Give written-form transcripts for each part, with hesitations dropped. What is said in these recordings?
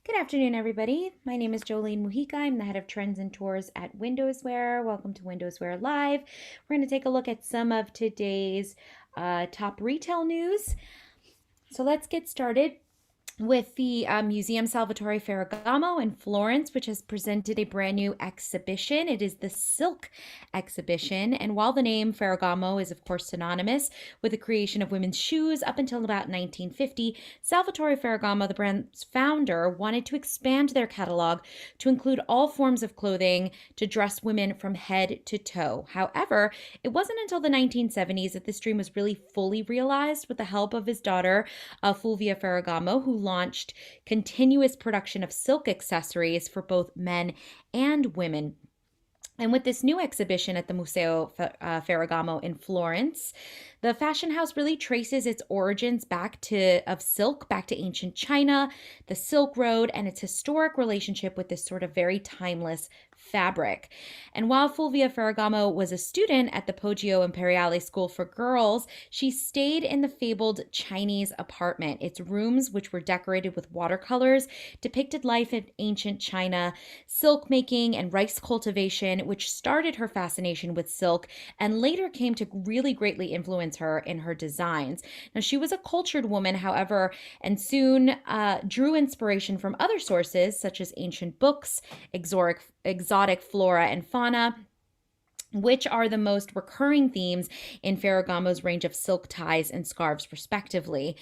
Good afternoon, everybody. My name is Jolene Mujica. I'm the head of trends and tours at Windowswear. Welcome to Windowswear Live. We're going to take a look at some of today's top retail news. So let's get started with the Museum Salvatore Ferragamo in Florence, which has presented a brand new exhibition. It is the Silk exhibition. And while the name Ferragamo is, of course, synonymous with the creation of women's shoes up until about 1950, Salvatore Ferragamo, the brand's founder, wanted to expand their catalog to include all forms of clothing to dress women from head to toe. However, it wasn't until the 1970s that this dream was really fully realized with the help of his daughter, Fulvia Ferragamo, who launched continuous production of silk accessories for both men and women. And with this new exhibition at the Museo Ferragamo in Florence, the fashion house really traces its origins of silk back to ancient China, the Silk Road, and its historic relationship with this sort of very timeless fabric. And while Fulvia Ferragamo was a student at the Poggio Imperiale School for Girls, she stayed in the fabled Chinese apartment. Its rooms, which were decorated with watercolors, depicted life in ancient China, silk making, and rice cultivation, which started her fascination with silk and later came to really greatly influence her in her designs. Now, she was a cultured woman, however, and soon drew inspiration from other sources such as ancient books, exotic flora and fauna, which are the most recurring themes in Ferragamo's range of silk ties and scarves, respectively.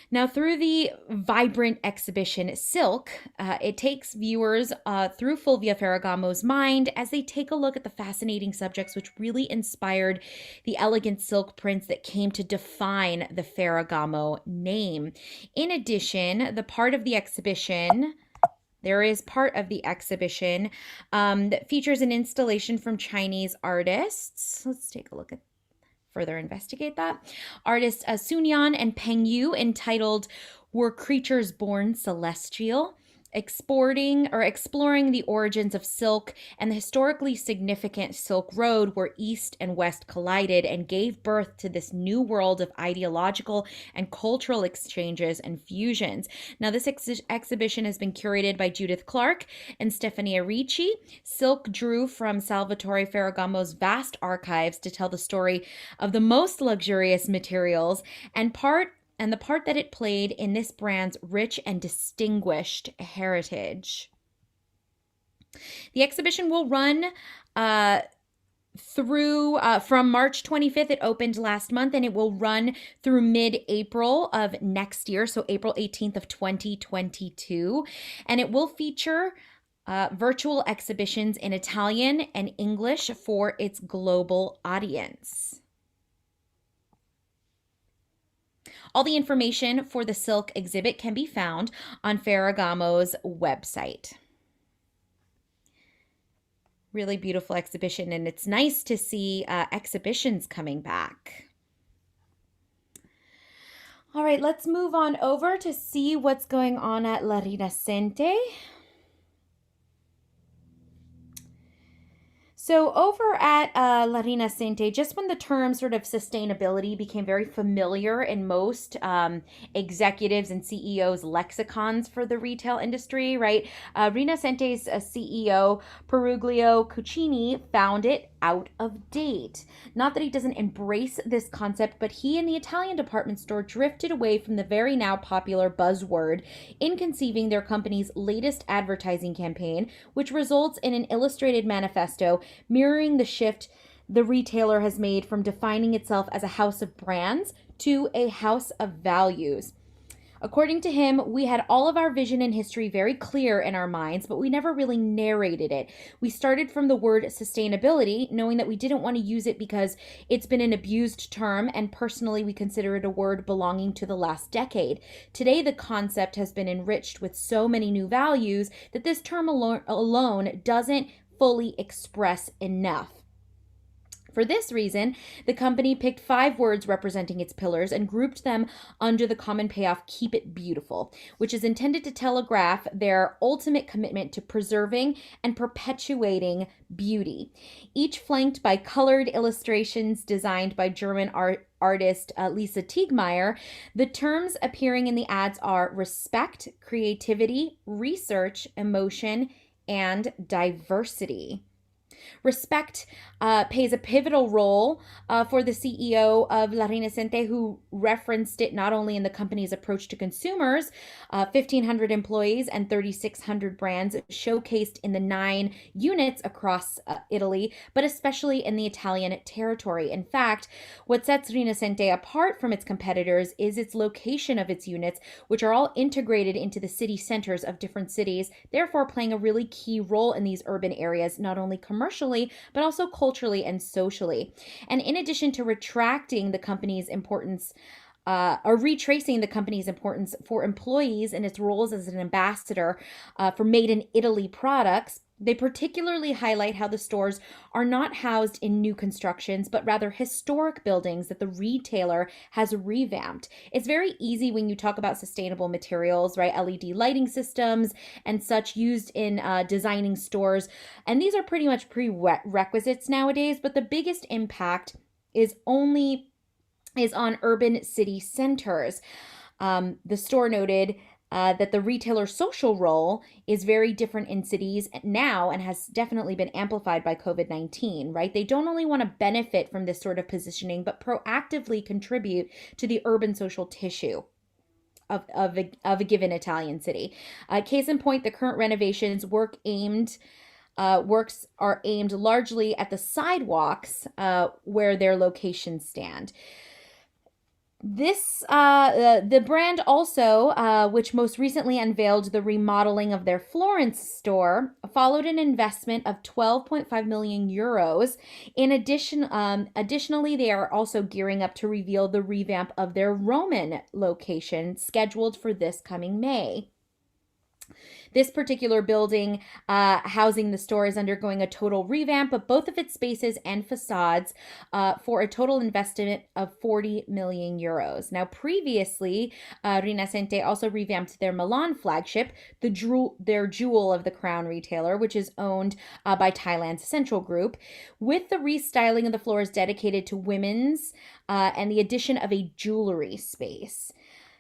Now, through the vibrant exhibition Silk, it takes viewers through Fulvia Ferragamo's mind as they take a look at the fascinating subjects which really inspired the elegant silk prints that came to define the Ferragamo name. In addition, there is part of the exhibition that features an installation from Chinese artists. Let's take a look at further investigate that. Artists Sun Yan and Peng Yu, entitled "Were Creatures Born Celestial?" exploring the origins of silk and the historically significant Silk Road where East and West collided and gave birth to this new world of ideological and cultural exchanges and fusions. Now, this exhibition has been curated by Judith Clark and Stefania Ricci. Silk drew from Salvatore Ferragamo's vast archives to tell the story of the most luxurious materials and the part that it played in this brand's rich and distinguished heritage. The exhibition will run from March 25th. It opened last month, and it will run through mid-April of next year, so April 18th of 2022. And it will feature virtual exhibitions in Italian and English for its global audience. All the information for the Silk exhibit can be found on Ferragamo's website. Really beautiful exhibition, and it's nice to see exhibitions coming back. All right, let's move on over to see what's going on at La Rinascente. So over at La Rinascente, just when the term sort of sustainability became very familiar in most executives and CEOs' lexicons for the retail industry, right? Rinascente's CEO, Peruglio Cucini, found it out of date. Not that he doesn't embrace this concept, but he and the Italian department store drifted away from the very now popular buzzword in conceiving their company's latest advertising campaign, which results in an illustrated manifesto mirroring the shift the retailer has made from defining itself as a house of brands to a house of values. According to him, we had all of our vision and history very clear in our minds, but we never really narrated it. We started from the word sustainability, knowing that we didn't want to use it because it's been an abused term, and personally, we consider it a word belonging to the last decade. Today, the concept has been enriched with so many new values that this term alone doesn't fully express enough. For this reason, the company picked 5 words representing its pillars and grouped them under the common payoff "Keep It Beautiful," which is intended to telegraph their ultimate commitment to preserving and perpetuating beauty. Each flanked by colored illustrations designed by German artist Lisa Teigmeyer, the terms appearing in the ads are respect, creativity, research, emotion, and diversity. Respect plays a pivotal role for the CEO of La Rinascente, who referenced it not only in the company's approach to consumers, 1,500 employees and 3,600 brands showcased in the 9 units across Italy, but especially in the Italian territory. In fact, what sets Rinascente apart from its competitors is its location of its units, which are all integrated into the city centers of different cities, therefore playing a really key role in these urban areas, not only commercially, but also culturally and socially. And in addition to retracting the company's importance or retracing the company's importance for employees and its roles as an ambassador for made in Italy products, they particularly highlight how the stores are not housed in new constructions, but rather historic buildings that the retailer has revamped. It's very easy when you talk about sustainable materials, right? LED lighting systems and such used in designing stores. And these are pretty much prerequisites nowadays, but the biggest impact is on urban city centers. The store noted that the retailer's social role is very different in cities now and has definitely been amplified by COVID-19, right? They don't only want to benefit from this sort of positioning, but proactively contribute to the urban social tissue of a given Italian city. Case in point, the current renovations works are aimed largely at the sidewalks where their locations stand. The brand also, which most recently unveiled the remodeling of their Florence store, followed an investment of 12.5 million euros. Additionally, they are also gearing up to reveal the revamp of their Roman location, scheduled for this coming May. This particular building housing the store is undergoing a total revamp of both of its spaces and facades for a total investment of 40 million euros. Now, previously, Rinascente also revamped their Milan flagship, their jewel of the crown retailer, which is owned by Thailand's Central Group, with the restyling of the floors dedicated to women's and the addition of a jewelry space.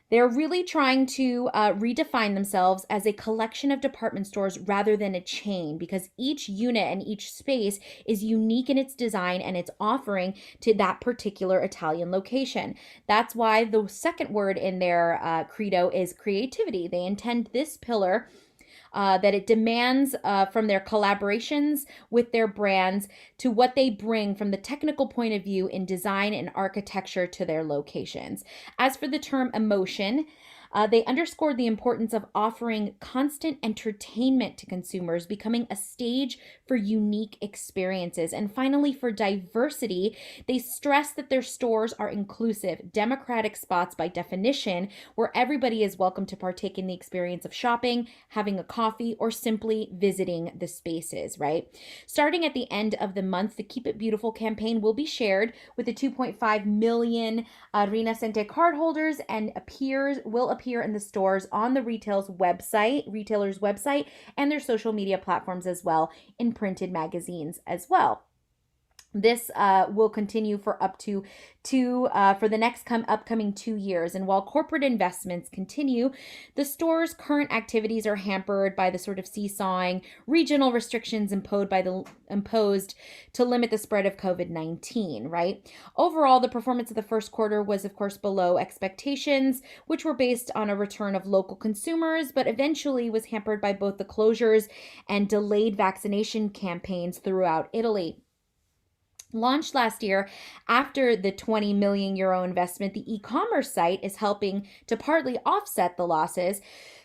They're really trying to redefine themselves as a collection of department stores rather than a chain, because each unit and each space is unique in its design and its offering to that particular Italian location. That's why the second word in their credo is creativity. They intend this pillar that it demands from their collaborations with their brands to what they bring from the technical point of view in design and architecture to their locations. As for the term emotion, they underscored the importance of offering constant entertainment to consumers, becoming a stage for unique experiences. And finally, for diversity, they stress that their stores are inclusive, democratic spots by definition, where everybody is welcome to partake in the experience of shopping, having a coffee, or simply visiting the spaces, right? Starting at the end of the month, the Keep It Beautiful campaign will be shared with the 2.5 million Rinascente cardholders and will appear in the stores on the retailer's website, and their social media platforms as well, in printed magazines as well. This will continue for up to for the next upcoming 2 years. And while corporate investments continue, the store's current activities are hampered by the sort of seesawing regional restrictions imposed to limit the spread of COVID-19, right? Overall, the performance of the first quarter was, of course, below expectations, which were based on a return of local consumers, but eventually was hampered by both the closures and delayed vaccination campaigns throughout Italy. Launched last year after the 20 million euro investment, the e-commerce site is helping to partly offset the losses,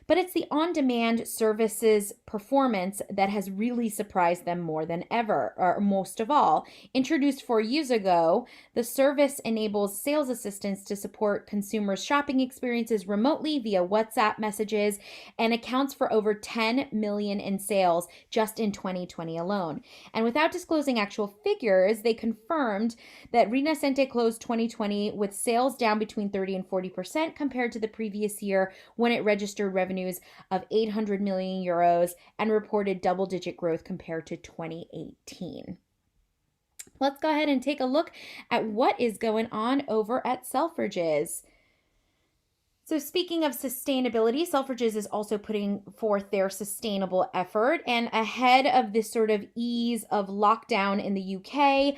but it's the on-demand services performance that has really surprised them more than ever, or most of all. Introduced 4 years ago, the service enables sales assistants to support consumers' shopping experiences remotely via WhatsApp messages and accounts for over 10 million in sales just in 2020 alone. And without disclosing actual figures, they confirmed that Rinascente closed 2020 with sales down between 30 and 40% compared to the previous year, when it registered revenues of 800 million euros and reported double-digit growth compared to 2018. Let's go ahead and take a look at what is going on over at Selfridges. So speaking of sustainability, Selfridges is also putting forth their sustainable effort. And ahead of this sort of ease of lockdown in the UK,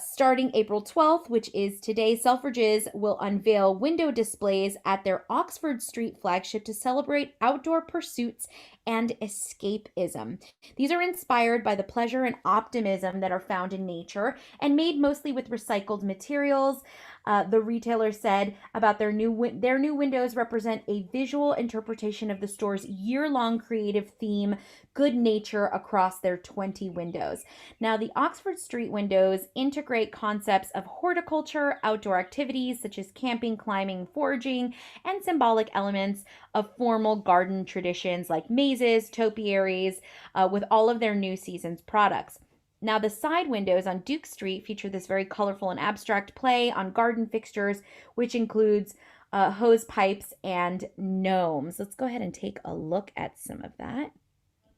starting April 12th, which is today, Selfridges will unveil window displays at their Oxford Street flagship to celebrate outdoor pursuits and escapism. These are inspired by the pleasure and optimism that are found in nature and made mostly with recycled materials. The retailer said about their new windows represent a visual interpretation of the store's year-long creative theme, good nature, across their 20 windows. Now, the Oxford Street windows integrate concepts of horticulture, outdoor activities such as camping, climbing, foraging, and symbolic elements of formal garden traditions like mazes, topiaries, with all of their new season's products. Now, the side windows on Duke Street feature this very colorful and abstract play on garden fixtures, which includes hose pipes and gnomes. Let's go ahead and take a look at some of that.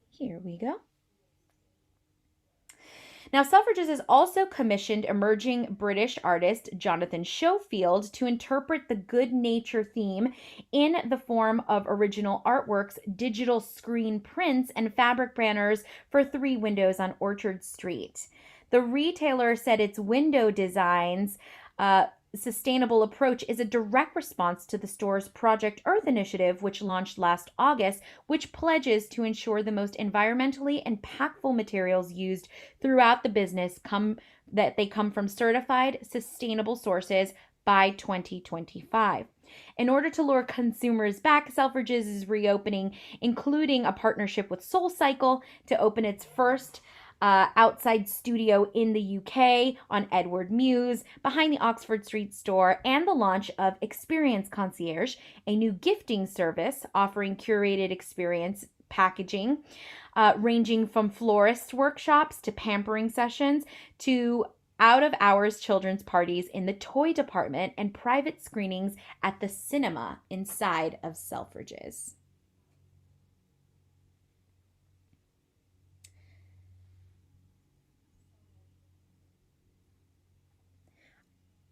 Here we go. Now, Selfridges has also commissioned emerging British artist Jonathan Schofield to interpret the good nature theme in the form of original artworks, digital screen prints, and fabric banners for 3 windows on Orchard Street. The retailer said its window designs sustainable approach is a direct response to the store's Project Earth initiative, which launched last August, which pledges to ensure the most environmentally impactful materials used throughout the business come from certified sustainable sources by 2025. In order to lure consumers back, Selfridges is reopening, including a partnership with SoulCycle to open its first outside studio in the UK on Edward Mews behind the Oxford Street store, and the launch of Experience Concierge, a new gifting service offering curated experience packaging, ranging from florist workshops to pampering sessions to out-of-hours children's parties in the toy department and private screenings at the cinema inside of Selfridges.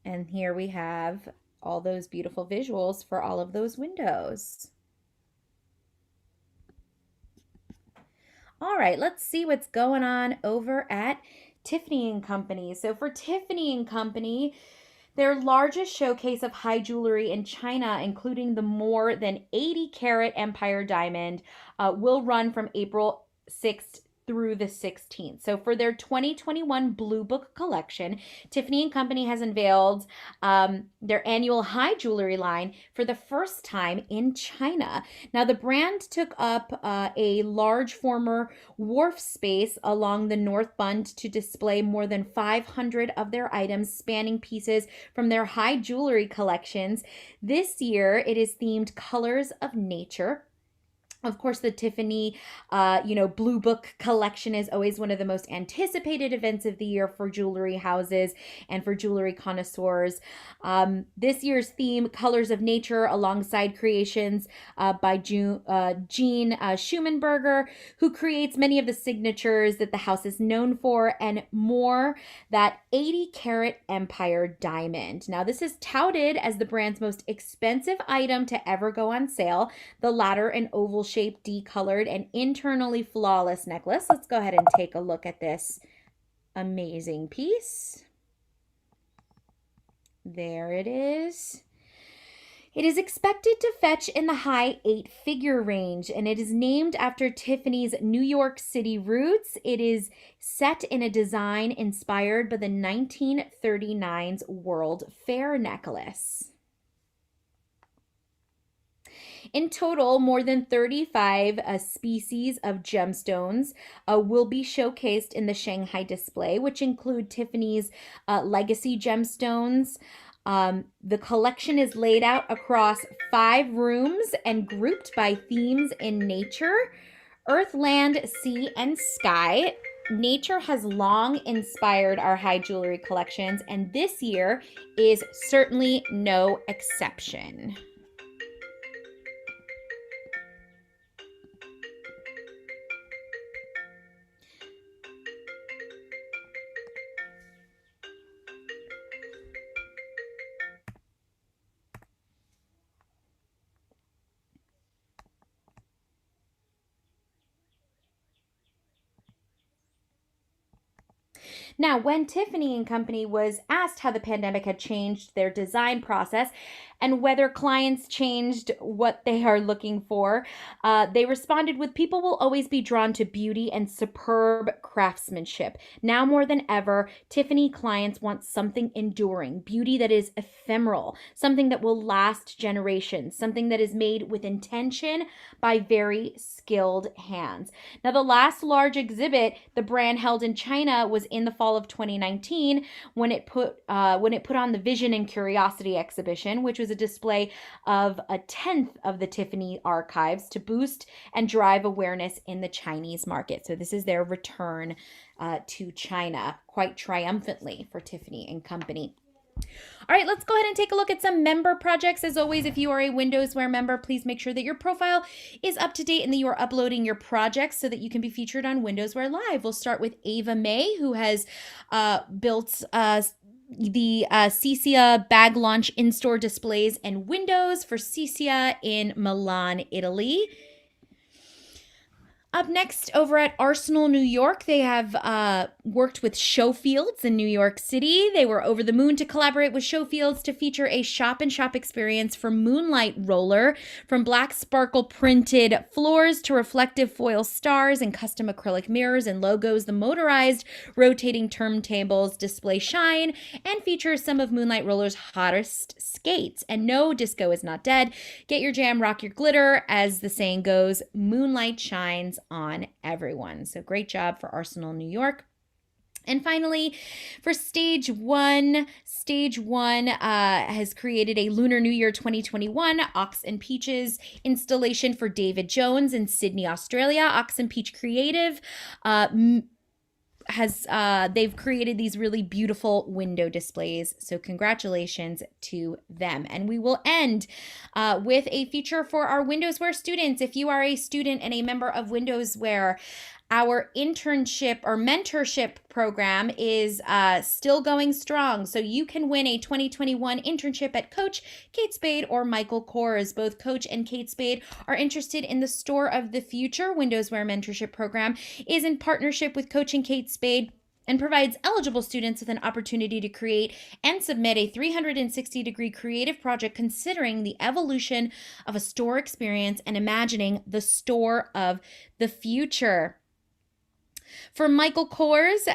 And here we have all those beautiful visuals for all of those windows. All right, let's see what's going on over at Tiffany and Company. So for Tiffany and Company, their largest showcase of high jewelry in China, including the more than 80 carat Empire diamond, will run from April 6th through the 16th. So for their 2021 Blue Book collection, Tiffany and Company has unveiled their annual high jewelry line for the first time in China. Now, the brand took up a large former wharf space along the North Bund to display more than 500 of their items, spanning pieces from their high jewelry collections. This year, it is themed Colors of Nature. Of course, the Tiffany, Blue Book collection is always one of the most anticipated events of the year for jewelry houses and for jewelry connoisseurs. This year's theme, Colors of Nature, alongside creations by Jean Schumanberger, who creates many of the signatures that the house is known for, and more, that 80 carat Empire diamond. Now, this is touted as the brand's most expensive item to ever go on sale, the latter an oval shaped, decolored, and internally flawless necklace. Let's go ahead and take a look at this amazing piece. There it is. It is expected to fetch in the high 8-figure range, and it is named after Tiffany's New York City roots. It is set in a design inspired by the 1939's World Fair necklace. In total, more than 35 species of gemstones will be showcased in the Shanghai display, which include Tiffany's legacy gemstones. The collection is laid out across 5 rooms and grouped by themes in nature, earth, land, sea, and sky. Nature has long inspired our high jewelry collections, and this year is certainly no exception. Now, when Tiffany and Company was asked how the pandemic had changed their design process and whether clients changed what they are looking for, they responded with, "People will always be drawn to beauty and superb craftsmanship. Now more than ever, Tiffany clients want something enduring, beauty that is ephemeral, something that will last generations, something that is made with intention by very skilled hands." Now, the last large exhibit the brand held in China was in the fall of 2019 when it put on the Vision and Curiosity exhibition, which was a display of a tenth of the Tiffany archives to boost and drive awareness in the Chinese market. So this is their return to China, quite triumphantly for Tiffany and Company. All right, let's go ahead and take a look at some member projects. As always, if you are a Windowsware member, please make sure that your profile is up to date and that you are uploading your projects so that you can be featured on Windowsware Live. We'll start with Ava May, who has built the Cisia bag launch in-store displays and windows for Cisia in Milan, Italy. Up next, over at Arsenal, New York, they have worked with Showfields in New York City. They were over the moon to collaborate with Showfields to feature a shop-in-shop experience for Moonlight Roller. From black sparkle printed floors to reflective foil stars and custom acrylic mirrors and logos, the motorized rotating turntables display shine and feature some of Moonlight Roller's hottest skates. And no, disco is not dead. Get your jam, rock your glitter. As the saying goes, moonlight shines on everyone. So great job for Arsenal, New York. And finally, for Stage One has created a Lunar New Year 2021 Ox and Peaches installation for David Jones in Sydney, Australia. Ox and Peach Creative they've created these really beautiful window displays, so congratulations to them. And we will end with a feature for our Windowsware students. If you are a student and a member of Windowsware, our internship or mentorship program is still going strong. So you can win a 2021 internship at Coach, Kate Spade, or Michael Kors. Both Coach and Kate Spade are interested in the Store of the Future Windowsware mentorship program is in partnership with Coach and Kate Spade and provides eligible students with an opportunity to create and submit a 360-degree creative project considering the evolution of a store experience and imagining the store of the future. For Michael Kors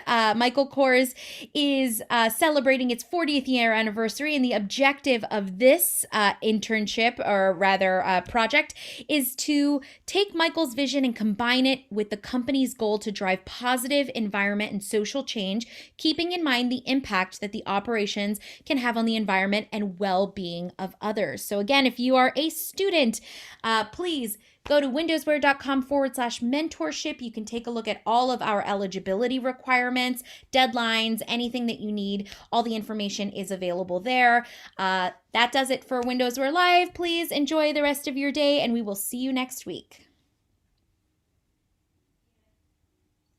is celebrating its 40th year anniversary, and the objective of this internship, or rather project, is to take Michael's vision and combine it with the company's goal to drive positive environment and social change, keeping in mind the impact that the operations can have on the environment and well-being of others. So again, if you are a student, please go to windowsware.com/mentorship. You can take a look at all of our eligibility requirements, deadlines, anything that you need. All the information is available there. That does it for Windowsware Live. Please enjoy the rest of your day, and we will see you next week.